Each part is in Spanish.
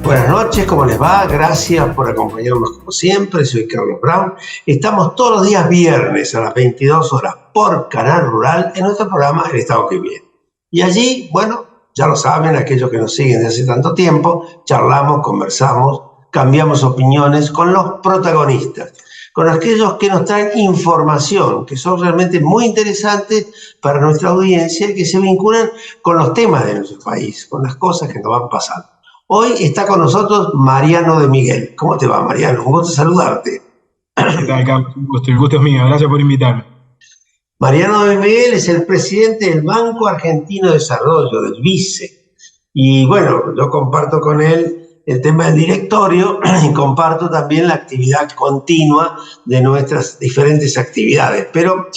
Buenas noches, ¿cómo les va? Gracias por acompañarnos como siempre. Soy Carlos Brown. Estamos todos los días viernes a las 22 horas por Canal Rural en nuestro programa El Estado que Viene. Y allí, bueno, ya lo saben, aquellos que nos siguen desde hace tanto tiempo, charlamos, conversamos, cambiamos opiniones con los protagonistas, con aquellos que nos traen información, que son realmente muy interesantes para nuestra audiencia y que se vinculan con los temas de nuestro país, con las cosas que nos van pasando. Hoy está con nosotros Mariano de Miguel. ¿Cómo te va, Mariano? Un gusto saludarte. ¿Qué tal, Carlos? El gusto es mío. Gracias por invitarme. Mariano de Miguel es el presidente del Banco Argentino de Desarrollo, del BICE. Y bueno, yo comparto con él el tema del directorio y comparto también la actividad continua de nuestras diferentes actividades. Pero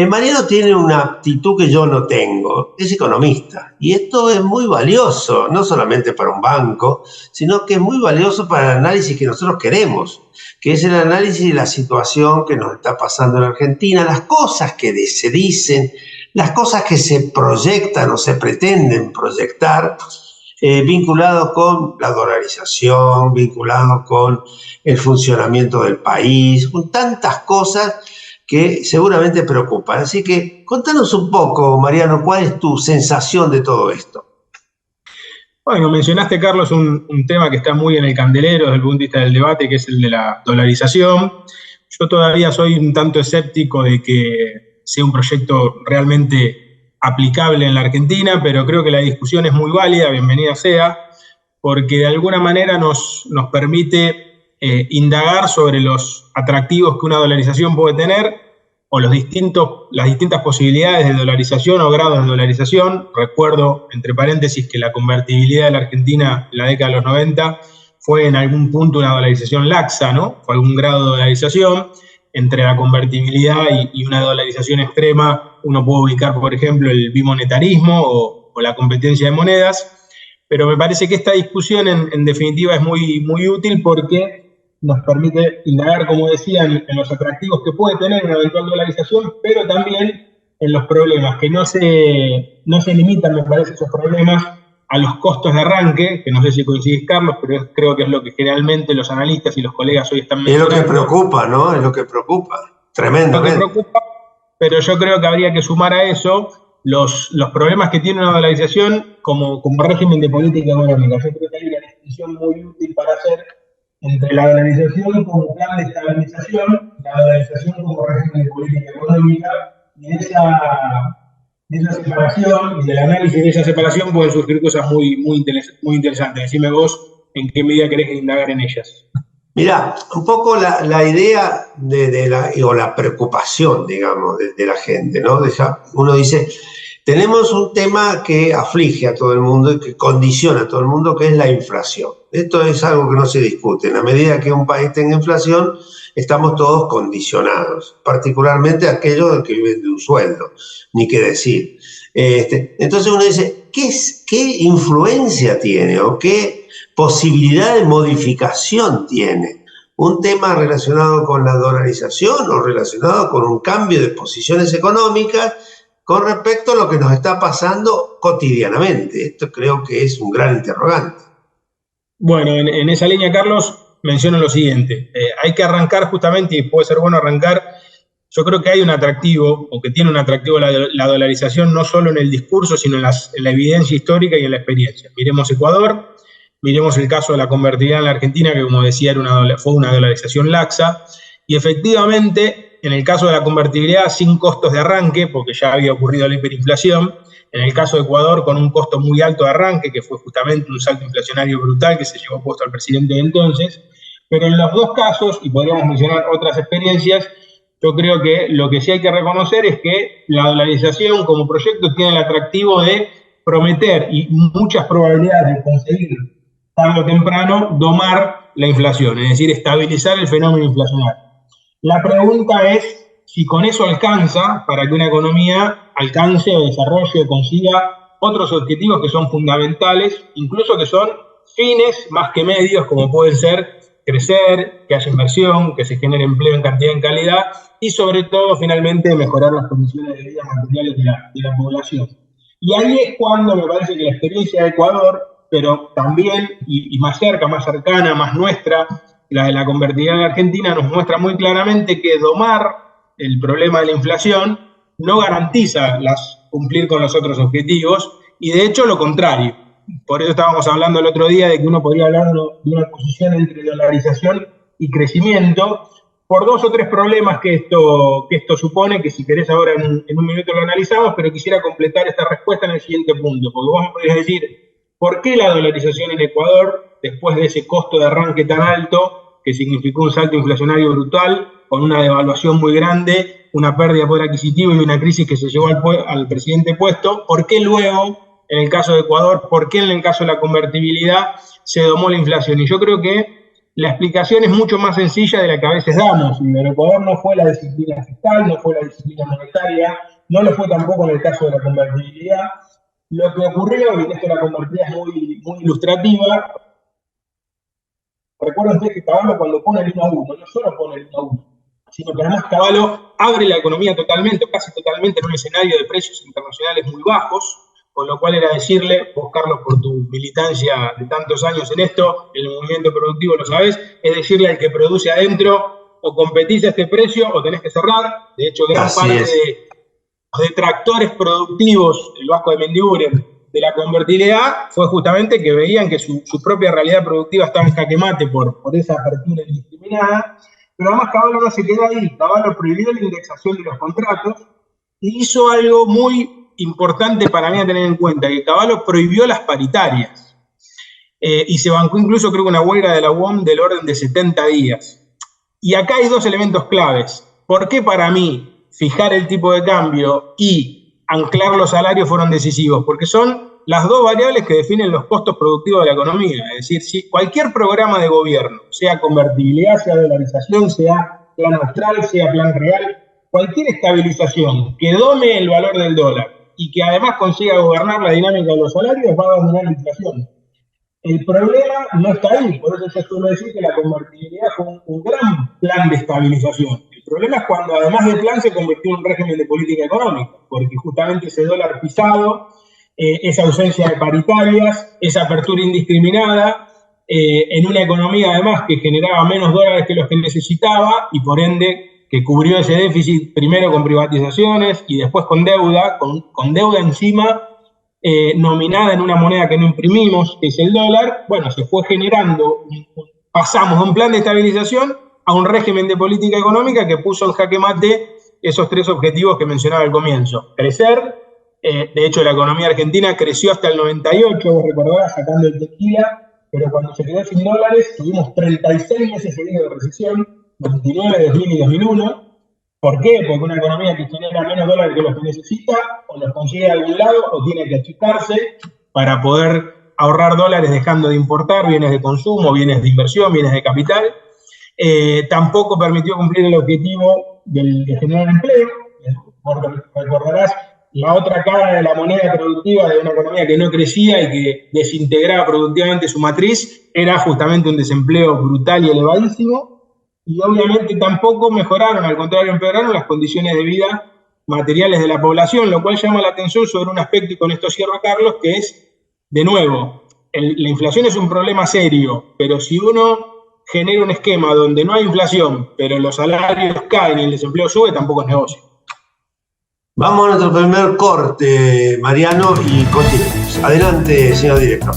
Mariano tiene una aptitud que yo no tengo, es economista. Y esto es muy valioso, no solamente para un banco, sino que es muy valioso para el análisis que nosotros queremos, que es el análisis de la situación que nos está pasando en Argentina, las cosas que se dicen, las cosas que se proyectan o se pretenden proyectar, vinculados con la dolarización, vinculados con el funcionamiento del país, con tantas cosas que seguramente preocupan. Así que contanos un poco, Mariano, ¿cuál es tu sensación de todo esto? Bueno, mencionaste, Carlos, un tema que está muy en el candelero desde el punto de vista del debate, que es el de la dolarización. Yo todavía soy un tanto escéptico de que sea un proyecto realmente aplicable en la Argentina, pero creo que la discusión es muy válida, bienvenida sea, porque de alguna manera nos permite indagar sobre los atractivos que una dolarización puede tener o las distintas posibilidades de dolarización o grados de dolarización. Recuerdo, entre paréntesis, que la convertibilidad de la Argentina en la década de los 90 fue en algún punto una dolarización laxa, ¿no? Fue algún grado de dolarización. Entre la convertibilidad y una dolarización extrema, uno puede ubicar, por ejemplo, el bimonetarismo o la competencia de monedas. Pero me parece que esta discusión, en definitiva, es muy, muy útil porque nos permite indagar, como decía, en los atractivos que puede tener una eventual dolarización, pero también en los problemas, que no se limitan, me parece, esos problemas a los costos de arranque, que no sé si coincidís, Carlos, pero creo que es lo que generalmente los analistas y los colegas hoy están mencionando. Es lo que preocupa, ¿no? Es lo que preocupa, tremendamente. Es lo que preocupa, pero yo creo que habría que sumar a eso los problemas que tiene una dolarización como régimen de política económica. Yo creo que hay una distinción muy útil para hacer entre la dolarización como plan de estabilización, la dolarización como régimen de política económica, y de esa separación y del análisis de esa separación pueden surgir cosas muy, muy interesantes. Decime vos en qué medida querés indagar en ellas. Mirá, un poco la idea o la preocupación, digamos, de la gente, ¿no? Uno dice, tenemos un tema que aflige a todo el mundo y que condiciona a todo el mundo, que es la inflación. Esto es algo que no se discute. En la medida que un país tenga inflación, estamos todos condicionados, particularmente aquellos que viven de un sueldo, ni qué decir. Entonces uno dice, ¿qué influencia tiene o qué posibilidad de modificación tiene un tema relacionado con la dolarización o relacionado con un cambio de posiciones económicas con respecto a lo que nos está pasando cotidianamente? Esto creo que es un gran interrogante. Bueno, en esa línea, Carlos, menciono lo siguiente. Hay que arrancar justamente, y puede ser bueno arrancar, yo creo que hay un atractivo, o que tiene un atractivo la dolarización, no solo en el discurso, sino en la evidencia histórica y en la experiencia. Miremos Ecuador, miremos el caso de la convertibilidad en la Argentina, que como decía fue una dolarización laxa, y efectivamente, en el caso de la convertibilidad sin costos de arranque, porque ya había ocurrido la hiperinflación, en el caso de Ecuador con un costo muy alto de arranque, que fue justamente un salto inflacionario brutal que se llevó puesto al presidente de entonces, pero en los dos casos, y podríamos mencionar otras experiencias, yo creo que lo que sí hay que reconocer es que la dolarización como proyecto tiene el atractivo de prometer y muchas probabilidades de conseguir tarde o temprano domar la inflación, es decir, estabilizar el fenómeno inflacionario. La pregunta es si con eso alcanza para que una economía alcance o desarrolle o consiga otros objetivos que son fundamentales, incluso que son fines más que medios, como pueden ser crecer, que haya inversión, que se genere empleo en cantidad y en calidad, y sobre todo, finalmente, mejorar las condiciones de vida materiales de la población. Y ahí es cuando me parece que la experiencia de Ecuador pero también, y más cerca, más cercana, más nuestra, la de la convertibilidad en Argentina, nos muestra muy claramente que domar el problema de la inflación no garantiza cumplir con los otros objetivos, y de hecho lo contrario. Por eso estábamos hablando el otro día de que uno podría hablar de una posición entre dolarización y crecimiento, por 2 o 3 problemas que esto supone, que si querés ahora en un minuto lo analizamos, pero quisiera completar esta respuesta en el siguiente punto, porque vos me podrías decir, ¿por qué la dolarización en Ecuador, después de ese costo de arranque tan alto, que significó un salto inflacionario brutal, con una devaluación muy grande, una pérdida de poder adquisitivo y una crisis que se llevó al presidente puesto, ¿por qué luego, en el caso de Ecuador, por qué en el caso de la convertibilidad se domó la inflación? Y yo creo que la explicación es mucho más sencilla de la que a veces damos. Y en Ecuador no fue la disciplina fiscal, no fue la disciplina monetaria, no lo fue tampoco en el caso de la convertibilidad. Lo que ocurrió, y esto la convertibilidad es muy ilustrativa, recuerden ustedes que Cavallo cuando pone el 1 a 1, no solo pone el 1 a 1, sino que además Cavallo abre la economía totalmente, casi totalmente, en un escenario de precios internacionales muy bajos, con lo cual era decirle, vos Carlos, por tu militancia de tantos años en esto, en el movimiento productivo lo sabés, es decirle al que produce adentro, o competís a este precio o tenés que cerrar. De hecho, gran parte de los detractores productivos, el Vasco de Mendiguren, de la convertibilidad, fue justamente que veían que su propia realidad productiva estaba en jaque mate por esa apertura indiscriminada. Pero además Cavallo no se quedó ahí, Cavallo prohibió la indexación de los contratos y hizo algo muy importante para mí a tener en cuenta, que Cavallo prohibió las paritarias y se bancó incluso, creo que una huelga de la UOM del orden de 70 días. Y acá hay 2 elementos claves. ¿Por qué para mí fijar el tipo de cambio y anclar los salarios fueron decisivos? Porque son las 2 variables que definen los costos productivos de la economía. Es decir, si cualquier programa de gobierno, sea convertibilidad, sea dolarización, sea plan austral, sea plan real, cualquier estabilización que dome el valor del dólar y que además consiga gobernar la dinámica de los salarios va a dominar la inflación. El problema no está ahí, por eso yo suelo decir que la convertibilidad fue un gran plan de estabilización. El problema es cuando además del plan se convirtió en un régimen de política económica, porque justamente ese dólar pisado, esa ausencia de paritarias, esa apertura indiscriminada, en una economía además que generaba menos dólares que los que necesitaba y por ende que cubrió ese déficit primero con privatizaciones y después con deuda, con deuda encima nominada en una moneda que no imprimimos, que es el dólar. Bueno, se fue generando, pasamos de un plan de estabilización a un régimen de política económica que puso en jaque mate esos 3 objetivos que mencionaba al comienzo. Crecer, de hecho la economía argentina creció hasta el 98, vos recordarás, sacando el tequila, pero cuando se quedó sin dólares tuvimos 36 meses seguidos de recesión, 29, 2000 y 2001. ¿Por qué? Porque una economía que genera menos dólares que los que necesita, o los consigue de algún lado, o tiene que achicarse para poder ahorrar dólares dejando de importar bienes de consumo, bienes de inversión, bienes de capital. Tampoco permitió cumplir el objetivo de generar empleo. Recordarás la otra cara de la moneda productiva de una economía que no crecía y que desintegraba productivamente su matriz era justamente un desempleo brutal y elevadísimo. Y obviamente tampoco mejoraron, al contrario empeoraron las condiciones de vida materiales de la población, lo cual llama la atención sobre un aspecto, y con esto cierro, Carlos, que es, de nuevo, la inflación es un problema serio, pero si uno genera un esquema donde no hay inflación, pero los salarios caen y el desempleo sube, tampoco es negocio. Vamos a nuestro primer corte, Mariano, y continuamos. Adelante, señor director.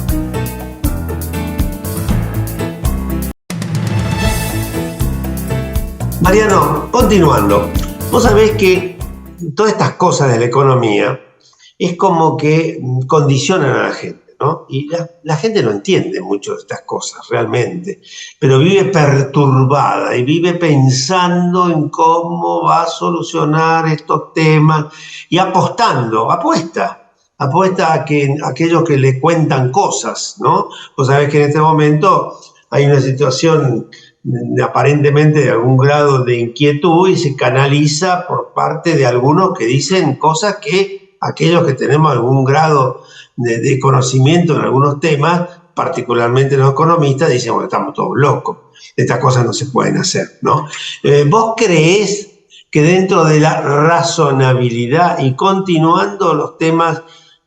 Mariano, continuando, vos sabés que todas estas cosas de la economía es como que condicionan a la gente, ¿no? Y la gente no entiende mucho de estas cosas realmente, pero vive perturbada y vive pensando en cómo va a solucionar estos temas y apuesta a que aquellos que le cuentan cosas, ¿no? Vos sabés que en este momento hay una situación aparentemente de algún grado de inquietud y se canaliza por parte de algunos que dicen cosas que aquellos que tenemos algún grado de conocimiento en algunos temas, particularmente los economistas, dicen, bueno, estamos todos locos, estas cosas no se pueden hacer, ¿no? ¿Vos creés que dentro de la razonabilidad y continuando los temas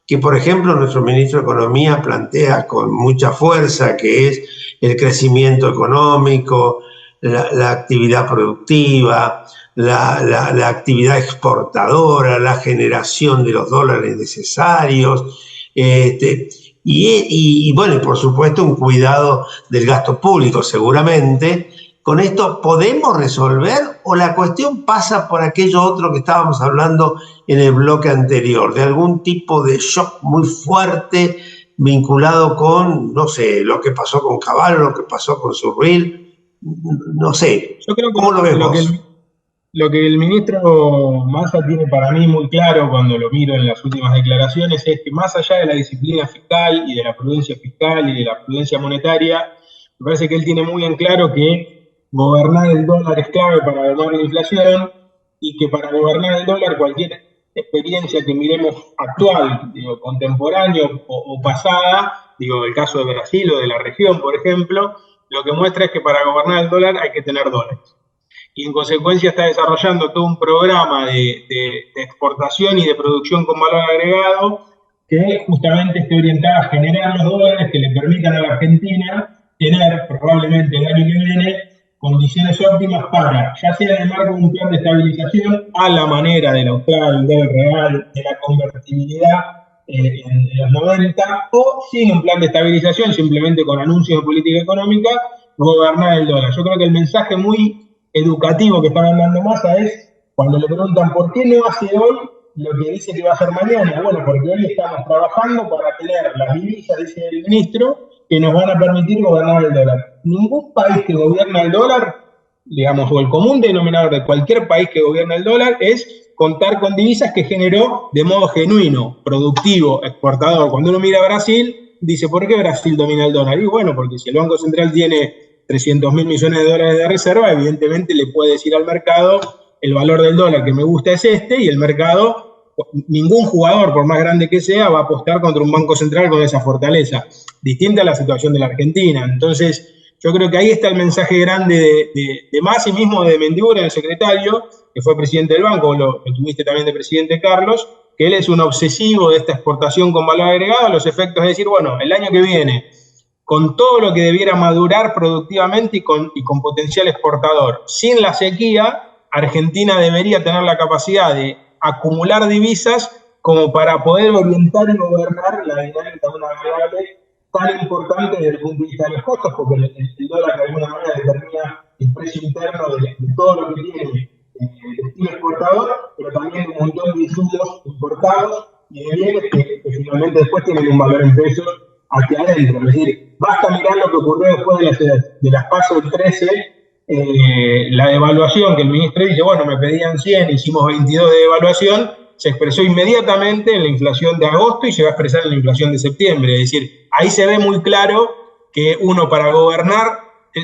que, por ejemplo, nuestro ministro de Economía plantea con mucha fuerza, que es el crecimiento económico, la actividad productiva, la actividad exportadora, la generación de los dólares necesarios, y bueno, y por supuesto un cuidado del gasto público, seguramente. ¿Con esto podemos resolver o la cuestión pasa por aquello otro que estábamos hablando en el bloque anterior, de algún tipo de shock muy fuerte vinculado con, no sé, lo que pasó con Cavallo, lo que pasó con Surreal? No sé, Yo creo que ¿cómo lo ves vos? lo que el ministro Massa tiene para mí muy claro cuando lo miro en las últimas declaraciones es que más allá de la disciplina fiscal y de la prudencia fiscal y de la prudencia monetaria, me parece que él tiene muy en claro que gobernar el dólar es clave para domar la inflación y que para gobernar el dólar cualquier experiencia que miremos actual, digo, contemporáneo o pasada, digo, el caso de Brasil o de la región, por ejemplo, lo que muestra es que para gobernar el dólar hay que tener dólares. Y en consecuencia está desarrollando todo un programa de exportación y de producción con valor agregado que justamente esté orientada a generar los dólares que le permitan a la Argentina tener probablemente el año que viene condiciones óptimas para, ya sea en el marco de un plan de estabilización a la manera del austral, del real, de la convertibilidad en los 90, o sin un plan de estabilización, simplemente con anuncios de política económica, gobernar el dólar. Yo creo que el mensaje muy educativo que están mandando Massa es cuando le preguntan ¿por qué no hace hoy lo que dice que va a hacer mañana? Bueno, porque hoy estamos trabajando para tener las divisas, dice el ministro, que nos van a permitir gobernar el dólar. Ningún país que gobierna el dólar, digamos, o el común denominador de cualquier país que gobierna el dólar es contar con divisas que generó de modo genuino, productivo, exportador. Cuando uno mira a Brasil, dice, ¿por qué Brasil domina el dólar? Y bueno, porque si el Banco Central tiene 300.000 millones de dólares de reserva, evidentemente le puede decir al mercado, el valor del dólar que me gusta es este, y el mercado, ningún jugador, por más grande que sea, va a apostar contra un banco central con esa fortaleza, distinta a la situación de la Argentina. Entonces, yo creo que ahí está el mensaje grande de Massa y mismo de Mendibura, el secretario, que fue presidente del banco, lo tuviste también de presidente Carlos, que él es un obsesivo de esta exportación con valor agregado, a los efectos de decir, bueno, el año que viene, con todo lo que debiera madurar productivamente y con potencial exportador, sin la sequía, Argentina debería tener la capacidad de acumular divisas como para poder orientar y gobernar la dinámica de una variable tan importante desde el punto de vista de los costos, porque el dólar de alguna manera determina el precio interno de todo lo que tiene el destino exportador, pero también un montón de insumos importados y de bienes que finalmente después tienen un valor en pesos hacia adentro. Es decir, basta mirar lo que ocurrió después de las PASO del 13, la devaluación, que el ministro dice, bueno, me pedían 100, hicimos 22 de devaluación, se expresó inmediatamente en la inflación de agosto y se va a expresar en la inflación de septiembre. Es decir, ahí se ve muy claro que uno para gobernar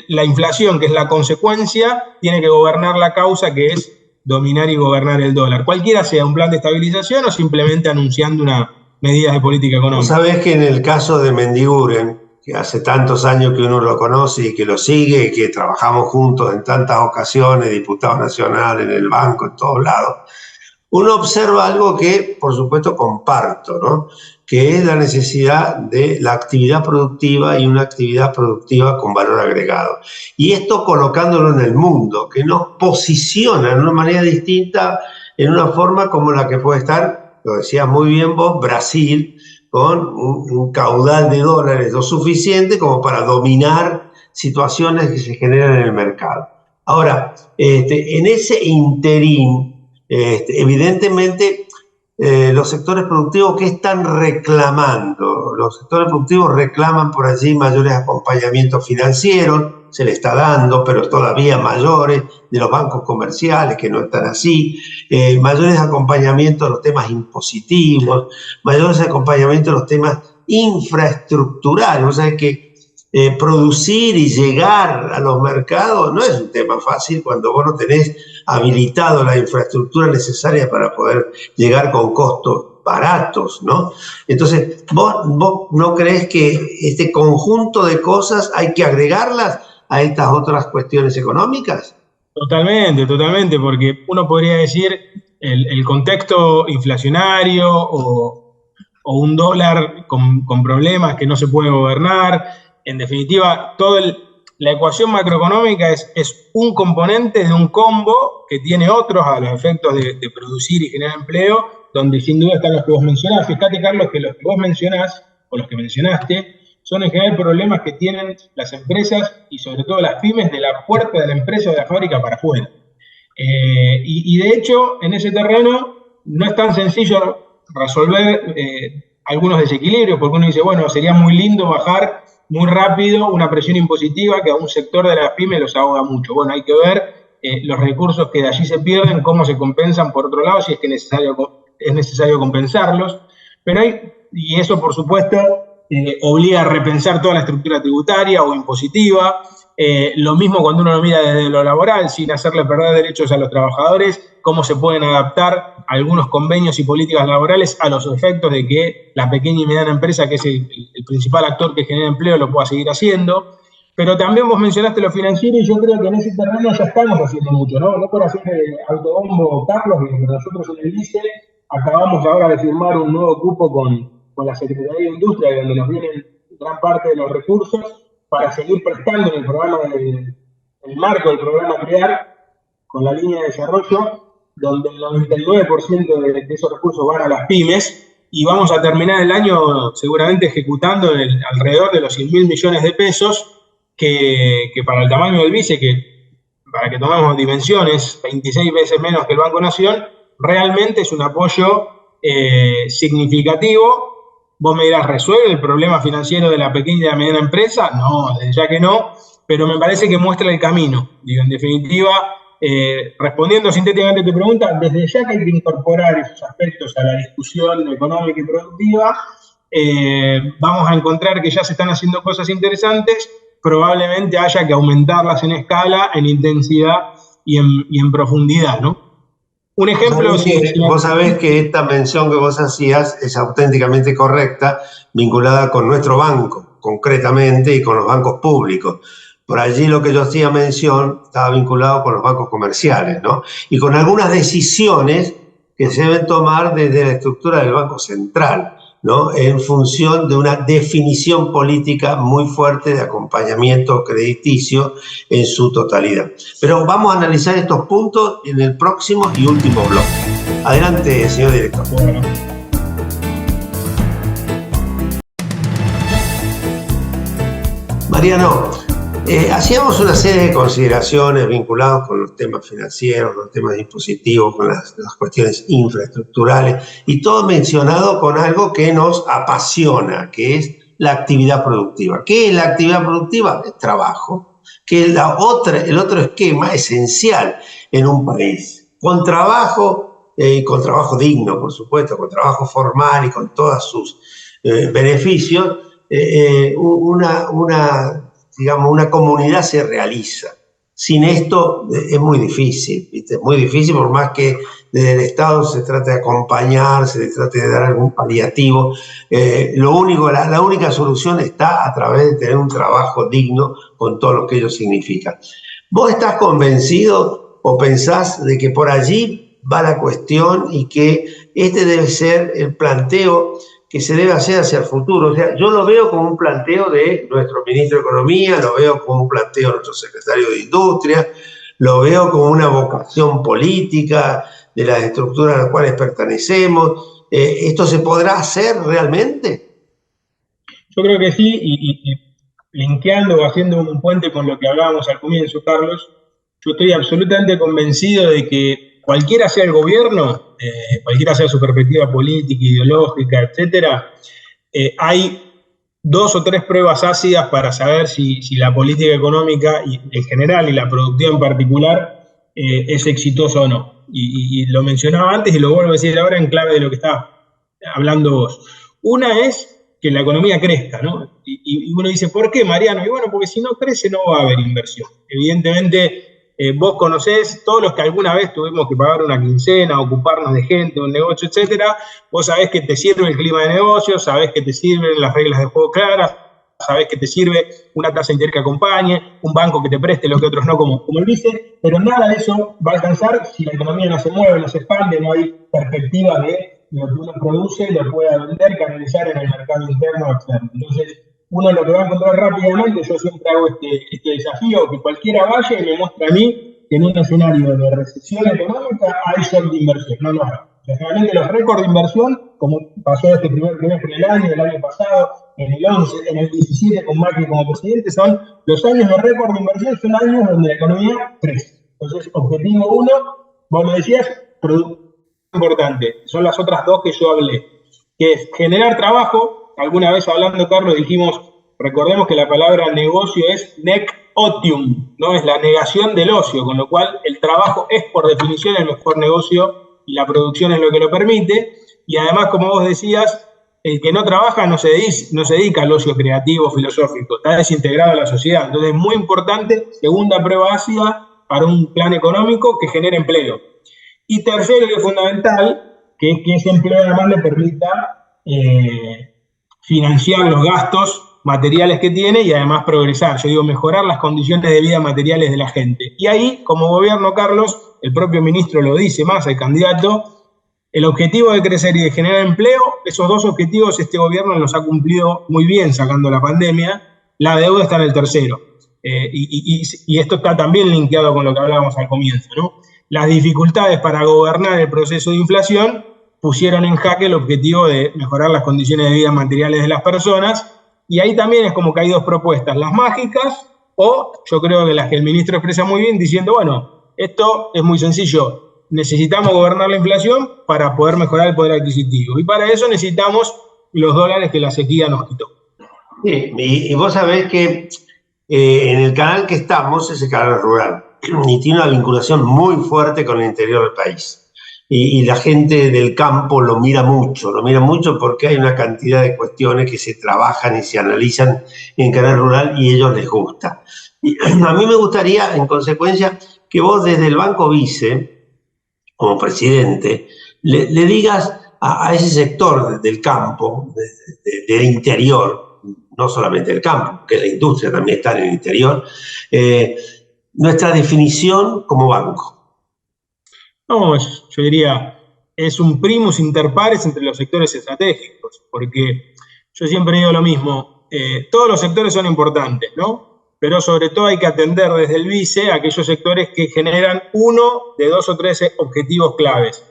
la inflación, que es la consecuencia, tiene que gobernar la causa, que es dominar y gobernar el dólar. Cualquiera sea un plan de estabilización o simplemente anunciando una medida de política económica. Sabés que en el caso de Mendiguren, que hace tantos años que uno lo conoce y que lo sigue, y que trabajamos juntos en tantas ocasiones, diputado nacional, en el banco, en todos lados, uno observa algo que, por supuesto, comparto, ¿no? Que es la necesidad de la actividad productiva y una actividad productiva con valor agregado. Y esto colocándolo en el mundo, que nos posiciona de una manera distinta, en una forma como la que puede estar, lo decías muy bien vos, Brasil, con un caudal de dólares lo suficiente como para dominar situaciones que se generan en el mercado. Ahora, en ese interín, evidentemente, los sectores productivos, ¿qué están reclamando? Los sectores productivos reclaman por allí mayores acompañamientos financieros, se le está dando, pero todavía mayores, de los bancos comerciales, que no están así, mayores acompañamientos de los temas impositivos, mayores acompañamientos de los temas infraestructurales. O sea que producir y llegar a los mercados no es un tema fácil cuando vos no tenés habilitado la infraestructura necesaria para poder llegar con costos baratos, ¿no? Entonces, ¿vos no crees que este conjunto de cosas hay que agregarlas a estas otras cuestiones económicas? Totalmente, totalmente, porque uno podría decir el contexto inflacionario o o un dólar con problemas que no se puede gobernar. En definitiva, la ecuación macroeconómica es un componente de un combo que tiene otros a los efectos de producir y generar empleo, donde sin duda están los que vos mencionás. Fíjate, Carlos, que los que vos mencionás, o los que mencionaste, son en general problemas que tienen las empresas y sobre todo las pymes de la puerta de la empresa o de la fábrica para afuera. Y de hecho, en ese terreno no es tan sencillo resolver algunos desequilibrios, porque uno dice, bueno, sería muy lindo bajar muy rápido una presión impositiva que a un sector de las pymes los ahoga mucho. Bueno, hay que ver los recursos que de allí se pierden, cómo se compensan por otro lado, si es que es necesario compensarlos. Y eso, por supuesto, obliga a repensar toda la estructura tributaria o impositiva. Lo mismo cuando uno lo mira desde lo laboral, sin hacerle perder derechos a los trabajadores, cómo se pueden adaptar algunos convenios y políticas laborales a los efectos de que la pequeña y mediana empresa, que es el principal actor que genera empleo, lo pueda seguir haciendo. Pero también vos mencionaste lo financiero y yo creo que en ese terreno ya estamos haciendo mucho, ¿no? No por hacer autobombo, Carlos, nosotros en el ICE acabamos ahora de firmar un nuevo cupo con la Secretaría de Industria, donde nos vienen gran parte de los recursos para seguir prestando en el programa, el marco del programa CREAR, con la línea de desarrollo, donde el 99% de esos recursos van a las pymes, y vamos a terminar el año seguramente ejecutando alrededor de los 100.000 millones de pesos, que para el tamaño del BICE, que para que tomemos dimensiones, 26 veces menos que el Banco Nación, realmente es un apoyo significativo. Vos me dirás, ¿resuelve el problema financiero de la pequeña y la mediana empresa? No, desde ya que no, pero me parece que muestra el camino. Digo, en definitiva, respondiendo sintéticamente a tu pregunta, desde ya que hay que incorporar esos aspectos a la discusión económica y productiva, vamos a encontrar que ya se están haciendo cosas interesantes, probablemente haya que aumentarlas en escala, en intensidad y en profundidad, ¿no? Un ejemplo... Vos sabés que esta mención que vos hacías es auténticamente correcta, vinculada con nuestro banco, concretamente, y con los bancos públicos. Por allí lo que yo hacía mención estaba vinculado con los bancos comerciales, ¿no? Y con algunas decisiones que se deben tomar desde la estructura del Banco Central, ¿no? En función de una definición política muy fuerte de acompañamiento crediticio en su totalidad. Pero vamos a analizar estos puntos en el próximo y último bloque. Adelante, señor director. Mariano, hacíamos una serie de consideraciones vinculadas con los temas financieros, los temas impositivos, con las cuestiones infraestructurales, y todo mencionado con algo que nos apasiona, que es la actividad productiva. ¿Qué es la actividad productiva? El trabajo, que es el otro esquema esencial en un país. Con trabajo digno, por supuesto, con trabajo formal y con todos sus beneficios, una comunidad se realiza. Sin esto es muy difícil, ¿viste? Muy difícil, por más que desde el Estado se trate de acompañar, se trate de dar algún paliativo. La única solución está a través de tener un trabajo digno con todo lo que ello significa. ¿Vos estás convencido o pensás de que por allí va la cuestión y que este debe ser el planteo que se debe hacer hacia el futuro? O sea, yo lo veo como un planteo de nuestro ministro de Economía, lo veo como un planteo de nuestro secretario de Industria, lo veo como una vocación política de las estructuras a las cuales pertenecemos. ¿Esto se podrá hacer realmente? Yo creo que sí, y linkeando o haciendo un puente con lo que hablábamos al comienzo, Carlos, yo estoy absolutamente convencido de que cualquiera sea el gobierno, cualquiera sea su perspectiva política, ideológica, etcétera, hay 2 o 3 pruebas ácidas para saber si la política económica en general y la productiva en particular es exitosa o no. Y lo mencionaba antes y lo vuelvo a decir ahora en clave de lo que estás hablando vos. Una es que la economía crezca, ¿no? Y uno dice, ¿por qué, Mariano? Y bueno, porque si no crece no va a haber inversión. Evidentemente, vos conocés, todos los que alguna vez tuvimos que pagar una quincena, ocuparnos de gente, un negocio, etcétera, vos sabés que te sirve el clima de negocios, sabés que te sirven las reglas de juego claras, sabés que te sirve una tasa de interés que acompañe, un banco que te preste lo que otros no, como el BICE, pero nada de eso va a alcanzar si la economía no se mueve, no se expande, no hay perspectiva de lo que uno produce lo pueda vender, canalizar en el mercado interno o externo. Entonces, uno lo que va a encontrar rápidamente, yo siempre hago este desafío, que cualquiera vaya y me muestre a mí que en un escenario de recesión económica hay short de inversión. No, no. Generalmente los récords de inversión, como pasó este primer trimestre del año pasado, en el 11, en el 17 con Macri como presidente, son los años de récord de inversión, son años donde la economía crece. Entonces, objetivo 1, vos me decías, producto importante, son las otras dos que yo hablé, que es generar trabajo. Alguna vez hablando, Carlos, dijimos, recordemos que la palabra negocio es nec otium, ¿no? Es la negación del ocio, con lo cual el trabajo es por definición el mejor negocio y la producción es lo que lo permite. Y además, como vos decías, el que no trabaja no se dedica al ocio creativo, filosófico, está desintegrado a la sociedad. Entonces es muy importante, segunda prueba ácida, para un plan económico que genere empleo. Y tercero, que es fundamental, que ese empleo además le permita financiar los gastos materiales que tiene y además progresar. Yo digo, mejorar las condiciones de vida materiales de la gente. Y ahí, como gobierno, Carlos, el propio ministro lo dice más, el candidato, el objetivo de crecer y de generar empleo, esos dos objetivos este gobierno los ha cumplido muy bien sacando la pandemia. La deuda está en el tercero. Y esto está también linkeado con lo que hablábamos al comienzo, ¿no? Las dificultades para gobernar el proceso de inflación pusieron en jaque el objetivo de mejorar las condiciones de vida materiales de las personas, y ahí también es como que hay dos propuestas, las mágicas o yo creo que las que el ministro expresa muy bien diciendo, bueno, esto es muy sencillo, necesitamos gobernar la inflación para poder mejorar el poder adquisitivo, y para eso necesitamos los dólares que la sequía nos quitó. Sí, y vos sabés que en el canal que estamos es el canal rural y tiene una vinculación muy fuerte con el interior del país. Y la gente del campo lo mira mucho porque hay una cantidad de cuestiones que se trabajan y se analizan en Canal Rural y a ellos les gusta. Y a mí me gustaría, en consecuencia, que vos desde el Banco Vice, como presidente, le digas a ese sector del campo, del interior, no solamente del campo, porque la industria también está en el interior, nuestra definición como banco. No, yo diría, es un primus inter pares entre los sectores estratégicos, porque yo siempre digo lo mismo, todos los sectores son importantes, ¿no? Pero sobre todo hay que atender desde el vice a aquellos sectores que generan uno de dos o tres objetivos claves.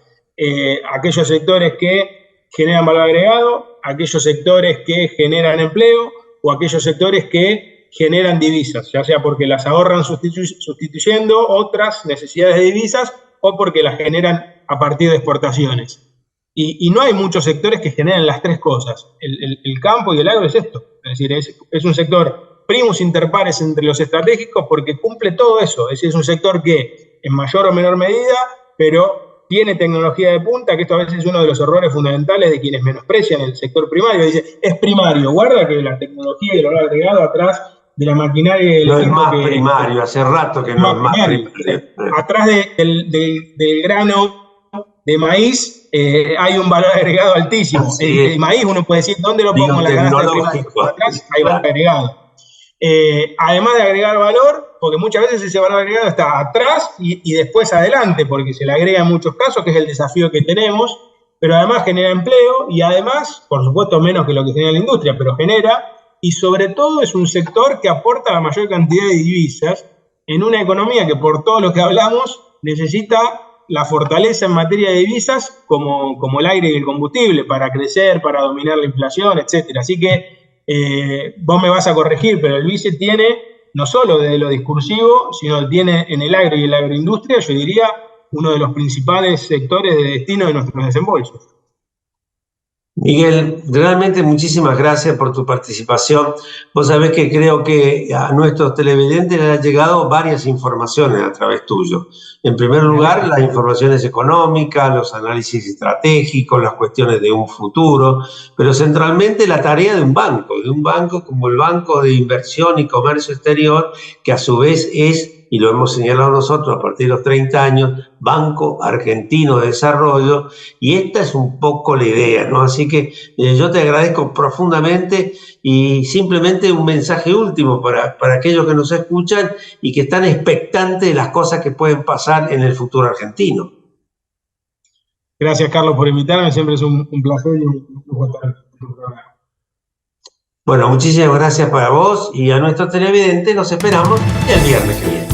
Aquellos sectores que generan valor agregado, aquellos sectores que generan empleo o aquellos sectores que generan divisas, ya sea porque las ahorran sustituyendo otras necesidades de divisas o porque las generan a partir de exportaciones. Y no hay muchos sectores que generen las tres cosas. El campo y el agro es esto. Es decir, es un sector primus inter pares entre los estratégicos porque cumple todo eso. Es decir, es un sector que en mayor o menor medida, pero tiene tecnología de punta, que esto a veces es uno de los errores fundamentales de quienes menosprecian el sector primario. Dice, es primario. Guarda que la tecnología y el valor agregado atrás de la maquinaria y no es más primario, hace rato que no es más primario. Atrás del grano de maíz hay un valor agregado altísimo. El maíz, uno puede decir, ¿dónde lo pongo en la canasta de primario? Atrás hay valor agregado. Además de agregar valor, porque muchas veces ese valor agregado está atrás y después adelante, porque se le agrega en muchos casos, que es el desafío que tenemos, pero además genera empleo y además, por supuesto, menos que lo que genera la industria, pero genera. Y sobre todo es un sector que aporta la mayor cantidad de divisas en una economía que por todo lo que hablamos necesita la fortaleza en materia de divisas como el aire y el combustible para crecer, para dominar la inflación, etc. Así que vos me vas a corregir, pero el vice tiene no solo desde lo discursivo, sino tiene en el agro y en la agroindustria, yo diría, uno de los principales sectores de destino de nuestros desembolsos. Miguel, realmente muchísimas gracias por tu participación. Vos sabés que creo que a nuestros televidentes les han llegado varias informaciones a través tuyo. En primer lugar, las informaciones económicas, los análisis estratégicos, las cuestiones de un futuro, pero centralmente la tarea de un banco como el Banco de Inversión y Comercio Exterior, que a su vez es, y lo hemos señalado nosotros a partir de los 30 años, Banco Argentino de Desarrollo, y esta es un poco la idea, ¿no? Así que yo te agradezco profundamente y simplemente un mensaje último para aquellos que nos escuchan y que están expectantes de las cosas que pueden pasar en el futuro argentino. Gracias, Carlos, por invitarme. Siempre es un placer y un lujo estar en tu programa. Bueno, muchísimas gracias para vos y a nuestros televidentes los esperamos el viernes que viene.